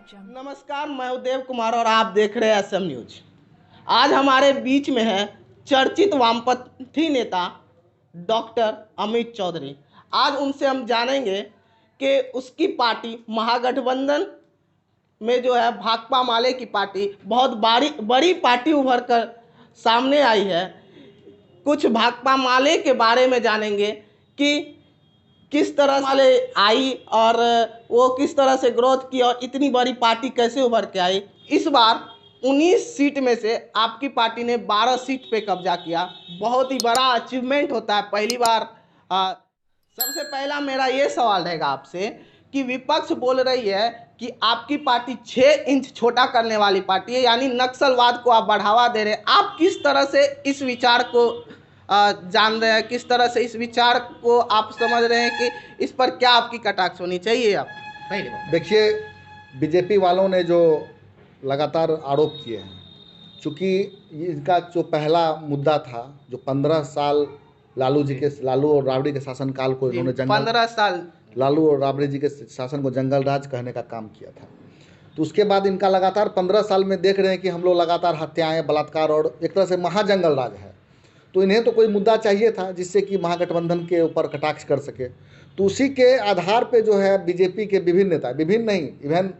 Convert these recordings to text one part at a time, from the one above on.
नमस्कार, मैं हूं देव कुमार और आप देख रहे हैं असम न्यूज। आज हमारे बीच में है चर्चित वामपंथी नेता डॉक्टर अमित चौधरी। आज उनसे हम जानेंगे कि उसकी पार्टी महागठबंधन में जो है भाकपा माले की पार्टी बहुत बड़ी पार्टी उभर कर सामने आई है। कुछ भाकपा माले के बारे में जानेंगे कि किस तरह माले आई और वो किस तरह से ग्रोथ की और इतनी बड़ी पार्टी कैसे उभर के आई। इस बार 19 सीट में से आपकी पार्टी ने 12 सीट पे कब्जा किया। बहुत ही बड़ा अचीवमेंट होता है पहली बार। सबसे पहला मेरा ये सवाल रहेगा आपसे कि विपक्ष बोल रही है कि आपकी पार्टी 6 इंच छोटा करने वाली पार्टी है, यानी नक्सलवाद को आप बढ़ावा दे रहे हैं। आप किस तरह से इस विचार को जान रहे हैं, किस तरह से इस विचार को आप समझ रहे हैं कि इस पर क्या आपकी कटाक्ष होनी चाहिए? आप पहले देखिए, बीजेपी वालों ने जो लगातार आरोप किए हैं, चूँकि इनका जो पहला मुद्दा था, जो 15 साल लालू और राबड़ी के शासनकाल को इन्होंने 15 साल लालू और राबड़ी जी के शासन को जंगल राज कहने का काम किया था। तो उसके बाद इनका लगातार 15 साल में देख रहे हैं कि हम लोग लगातार हत्याएं, बलात्कार और एक तरह से महाजंगल राज है। तो इन्हें तो कोई मुद्दा चाहिए था जिससे कि महागठबंधन के ऊपर कटाक्ष कर सके। तो उसी के आधार पे जो है बीजेपी के विभिन्न नेता, विभिन्न नहीं, इवन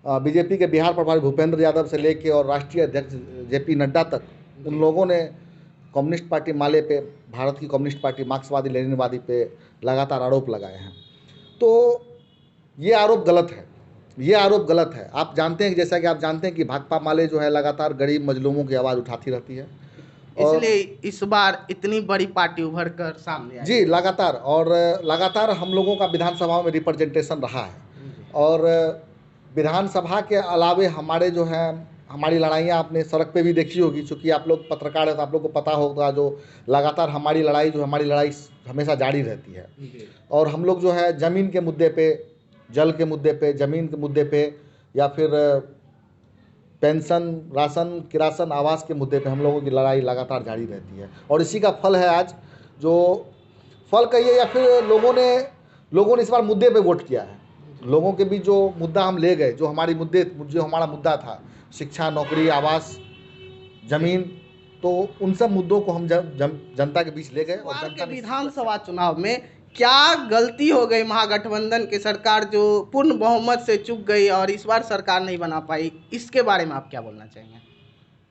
बीजेपी के बिहार प्रभारी भूपेंद्र यादव से लेके और राष्ट्रीय अध्यक्ष जेपी नड्डा तक, उन लोगों ने कम्युनिस्ट पार्टी माले पे, भारत की कम्युनिस्ट पार्टी मार्क्सवादी लेनिनवादी पे लगातार आरोप लगाए हैं। तो ये आरोप गलत है, ये आरोप गलत है। आप जानते हैं, जैसा कि आप जानते हैं कि भाकपा माले जो है लगातार गरीब मजलूमों की आवाज़ उठाती रहती है, इसलिए इस बार इतनी बड़ी पार्टी उभर कर सामने आई। जी, लगातार हम लोगों का विधानसभा में रिप्रेजेंटेशन रहा है। और विधानसभा के अलावे हमारे जो हैं, हमारी लड़ाइयाँ आपने सड़क पे भी देखी होगी, चूँकि आप लोग पत्रकार हैं तो आप लोग को पता होगा, जो लगातार हमारी लड़ाई हमेशा जारी रहती है। और हम लोग जो है ज़मीन के मुद्दे पे, जल के मुद्दे पे, ज़मीन के मुद्दे पे, या फिर पेंशन, राशन, किरासन, आवास के मुद्दे पे हम लोगों की लड़ाई लगातार जारी रहती है। और इसी का फल है आज, जो फल कहिए या फिर लोगों ने इस बार मुद्दे पे वोट किया है। लोगों के बीच जो मुद्दा हम ले गए, जो हमारा मुद्दा था, शिक्षा, नौकरी, आवास, ज़मीन, तो उन सब मुद्दों को हम जनता के बीच ले गए। और जनता ने विधानसभा चुनाव में क्या गलती हो गई महागठबंधन की सरकार जो पूर्ण बहुमत से चूक गई और इस बार सरकार नहीं बना पाई, इसके बारे में आप क्या बोलना चाहेंगे?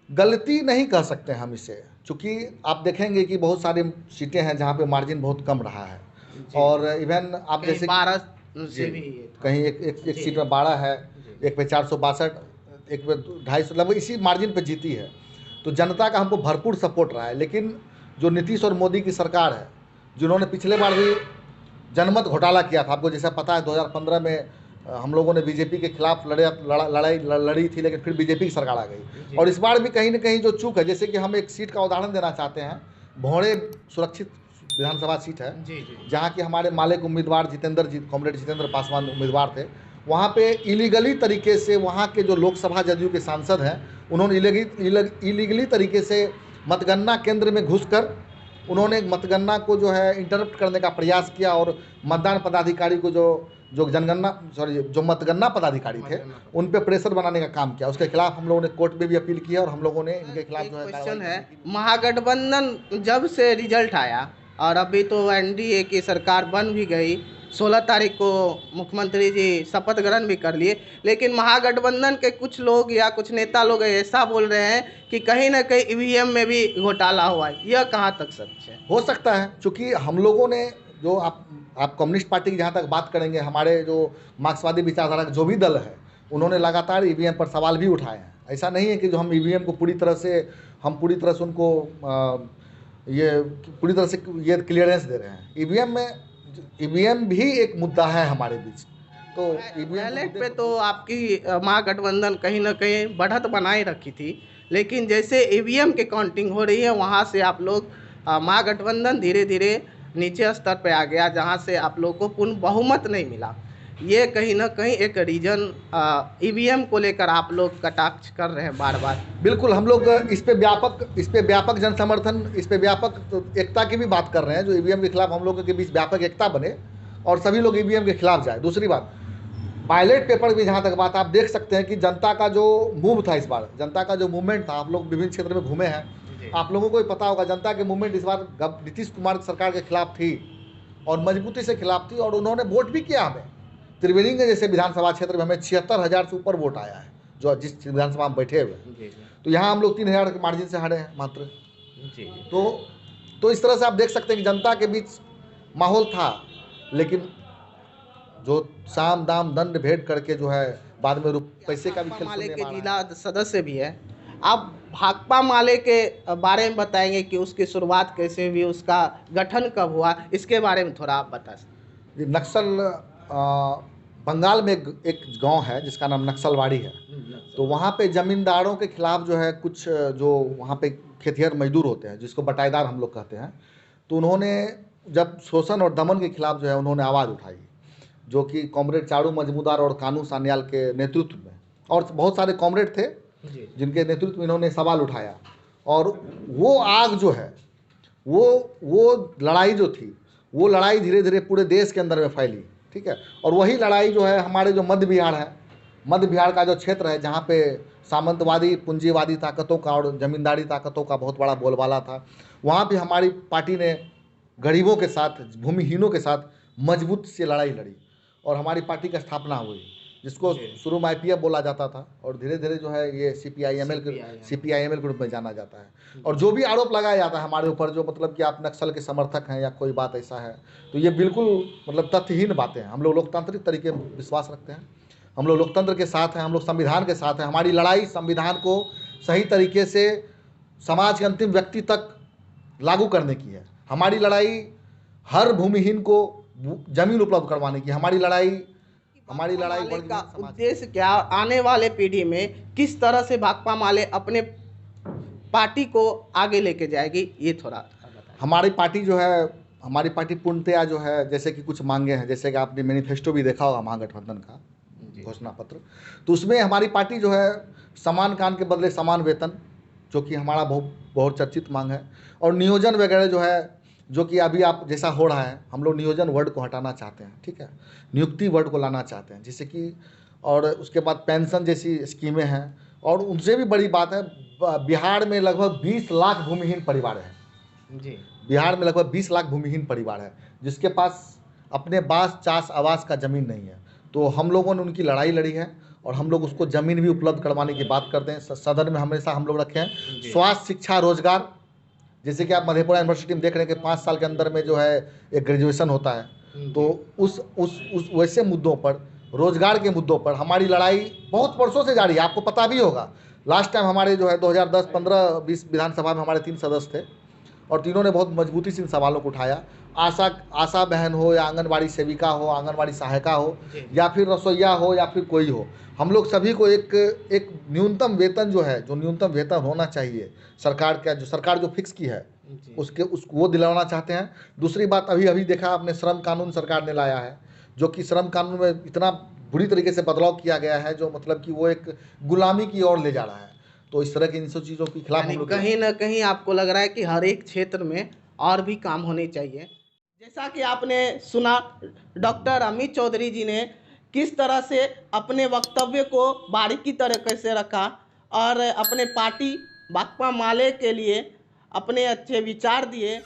गलती नहीं कह सकते हम इसे, चूँकि आप देखेंगे कि बहुत सारी सीटें हैं जहाँ पे मार्जिन बहुत कम रहा है। और इवन आप जैसे 12 से भी कहीं एक सीट में 12 है, एक पे 462, एक पे 250, लगभग इसी मार्जिन पे जीती है। तो जनता का हमको भरपूर सपोर्ट रहा है। लेकिन जो नीतीश और मोदी की सरकार है, जिन्होंने पिछले बार भी जनमत घोटाला किया था, आपको जैसा पता है 2015 में हम लोगों ने बीजेपी के खिलाफ लड़ाई लड़ी थी, लेकिन फिर बीजेपी की सरकार आ गई। और इस बार भी कहीं ना कहीं जो चूक है, जैसे कि हम एक सीट का उदाहरण देना चाहते हैं, भौड़े सुरक्षित विधानसभा सीट है, जहाँ की हमारे माले के उम्मीदवार कॉमरेड जितेंद्र पासवान उम्मीदवार थे। वहाँ पे इलीगली तरीके से वहाँ के जो लोकसभा जदयू के सांसद हैं, उन्होंने इलीगली तरीके से मतगणना केंद्र में घुसकर उन्होंने मतगणना को जो है इंटरप्ट करने का प्रयास किया। और मतदान पदाधिकारी को जो मतगणना पदाधिकारी थे, उन पे प्रेशर बनाने का काम किया। उसके खिलाफ हम लोगों ने कोर्ट में भी अपील की है और हम लोगों ने इनके खिलाफ जो है क्वेश्चन है, महागठबंधन जब से रिजल्ट आया और अभी तो एनडीए की सरकार बन भी गई, 16 तारीख को मुख्यमंत्री जी शपथ ग्रहण भी कर लिए, लेकिन महागठबंधन के कुछ लोग या कुछ नेता लोग ऐसा बोल रहे हैं कि कहीं ना कहीं ईवीएम में भी घोटाला हुआ है। यह कहाँ तक सच है? हो सकता है, चूँकि हम लोगों ने जो आप कम्युनिस्ट पार्टी की जहाँ तक बात करेंगे, हमारे जो मार्क्सवादी विचारधारा के जो भी दल है, उन्होंने लगातार ईवीएम पर सवाल भी उठाए हैं। ऐसा नहीं है कि जो हम ईवीएम को पूरी तरह से उनको पूरी तरह से ये क्लियरेंस दे रहे हैं। ईवीएम भी एक मुद्दा है हमारे बीच। तो बैलेट पे तो आपकी महागठबंधन कहीं ना कहीं बढ़त बनाए रखी थी, लेकिन जैसे ईवीएम की काउंटिंग हो रही है, वहाँ से आप लोग महागठबंधन धीरे धीरे नीचे स्तर पे आ गया, जहाँ से आप लोग को पूर्ण बहुमत नहीं मिला। ये कहीं ना कहीं एक रीजन ईवीएम को लेकर आप लोग कटाक्ष कर रहे हैं बार बार। बिल्कुल, हम लोग इस पे व्यापक जन समर्थन, इस पे व्यापक एकता की भी बात कर रहे हैं, जो ईवीएम के खिलाफ हम लोगों के बीच व्यापक एकता बने और सभी लोग ईवीएम के खिलाफ जाए। दूसरी बात, पायलट पेपर भी जहाँ तक बात आप देख सकते हैं कि जनता का जो मूव था इस बार, जनता का जो मूवमेंट था, आप लोग विभिन्न क्षेत्र में घूमे हैं, आप लोगों को भी पता होगा जनता के मूवमेंट इस बार नीतीश कुमार की सरकार के खिलाफ थी और मजबूती से खिलाफ थी, और उन्होंने वोट भी किया हमें। त्रिवेणीगंज जैसे विधानसभा क्षेत्र में हमें 76,000 से ऊपर वोट आया है, जो जिस विधानसभा में बैठे हुए हैं। तो यहाँ हम लोग 3,000 के मार्जिन से हारे हैं मात्र। तो इस तरह से आप देख सकते हैं कि जनता के बीच माहौल था, लेकिन जो साम दाम दंड भेंट करके जो है बाद में पैसे का भी खेल माले सुनने के में आ रहा है। जिला सदस्य भी है। आप भाकपा माले के बारे में बताएंगे कि उसकी शुरुआत कैसे हुई, उसका गठन कब हुआ, इसके बारे में थोड़ा आप बता सकते ये नक्सल बंगाल में एक गांव है जिसका नाम नक्सलवाड़ी है। तो वहाँ पे जमींदारों के खिलाफ जो है कुछ जो वहाँ पे खेतिहर मजदूर होते हैं, जिसको बटाईदार हम लोग कहते हैं, तो उन्होंने जब शोषण और दमन के खिलाफ जो है उन्होंने आवाज़ उठाई, जो कि कॉमरेड चारू मजमूदार और कानू सान्याल के नेतृत्व में, और बहुत सारे कॉमरेड थे जिनके नेतृत्व में इन्होंने सवाल उठाया। और वो आग जो है, वो लड़ाई जो थी, वो लड़ाई धीरे धीरे पूरे देश के अंदर में फैली, ठीक है। और वही लड़ाई जो है हमारे जो मध्य बिहार है, मध्य बिहार का जो क्षेत्र है, जहाँ पे सामंतवादी पूंजीवादी ताकतों का और जमींदारी ताकतों का बहुत बड़ा बोलबाला था, वहाँ भी हमारी पार्टी ने गरीबों के साथ, भूमिहीनों के साथ मजबूत से लड़ाई लड़ी और हमारी पार्टी की स्थापना हुई, जिसको शुरू में IPF बोला जाता था और धीरे धीरे जो है ये CPIML के रूप में जाना जाता है। और जो भी आरोप लगाया जाता है हमारे ऊपर, जो मतलब कि आप नक्सल के समर्थक हैं या कोई बात ऐसा है, तो ये बिल्कुल मतलब तथ्यहीन बातें हैं। हम लोग लोकतांत्रिक तरीके में विश्वास रखते हैं, हम लोग लोकतंत्र के साथ हैं, हम लोग संविधान के साथ हैं। हमारी लड़ाई संविधान को सही तरीके से समाज के अंतिम व्यक्ति तक लागू करने की है। हमारी लड़ाई हर भूमिहीन को जमीन उपलब्ध करवाने की। हमारी लड़ाई माले का उद्देश्य क्या, आने वाले पीढ़ी में किस तरह से भाकपा माले अपने पार्टी को आगे लेके जाएगी, ये थोड़ा बताएं। हमारी पार्टी जो है, हमारी पार्टी पूर्णतया जो है, जैसे कि कुछ मांगे हैं, जैसे कि आपने मैनिफेस्टो भी देखा होगा महागठबंधन का घोषणा पत्र, तो उसमें हमारी पार्टी जो है समान काम के बदले समान वेतन, जो कि हमारा बहुत चर्चित मांग है, और नियोजन वगैरह जो है, जो कि अभी आप जैसा हो रहा है, हम लोग नियोजन वर्ड को हटाना चाहते हैं, ठीक है, नियुक्ति वर्ड को लाना चाहते हैं, जिससे कि, और उसके बाद पेंशन जैसी स्कीमें हैं। और उनसे भी बड़ी बात है, बिहार में लगभग 20 लाख भूमिहीन परिवार हैं जी। बिहार में लगभग 20 लाख भूमिहीन परिवार है, जिसके पास अपने बास चास आवास का ज़मीन नहीं है। तो हम लोगों ने उनकी लड़ाई लड़ी है और हम लोग उसको ज़मीन भी उपलब्ध करवाने की बात करते हैं। सदन में हमेशा हम लोग रखे हैं स्वास्थ्य, शिक्षा, रोजगार, जैसे कि आप मधेपुरा यूनिवर्सिटी में देख रहे हैं कि 5 साल के अंदर में जो है एक ग्रेजुएशन होता है। तो उस वैसे मुद्दों पर, रोजगार के मुद्दों पर हमारी लड़ाई बहुत वर्षों से जारी है। आपको पता भी होगा, लास्ट टाइम हमारे जो है 2010, 15, 20 विधानसभा में हमारे 3 सदस्य थे और तीनों ने बहुत मजबूती से इन सवालों को उठाया। आशा बहन हो या आंगनबाड़ी सेविका हो, आंगनबाड़ी सहायिका हो, या फिर रसोईया हो, या फिर कोई हो, हम लोग सभी को एक न्यूनतम वेतन जो है, जो न्यूनतम वेतन होना चाहिए सरकार का, जो सरकार जो फिक्स की है उसको वो दिलाना चाहते हैं। दूसरी बात, अभी देखा आपने, श्रम कानून सरकार ने लाया है, जो कि श्रम कानून में इतना बुरी तरीके से बदलाव किया गया है, जो मतलब कि वो एक गुलामी की ओर ले जा रहा है। तो इस तरह की इन सब चीज़ों के खिलाफ हम लोग, कहीं ना कहीं आपको लग रहा है कि हर एक क्षेत्र में और भी काम होने चाहिए। जैसा कि आपने सुना, डॉक्टर अमित चौधरी जी ने किस तरह से अपने वक्तव्य को बारीकी तरीके से रखा और अपने पार्टी भाकपा माले के लिए अपने अच्छे विचार दिए।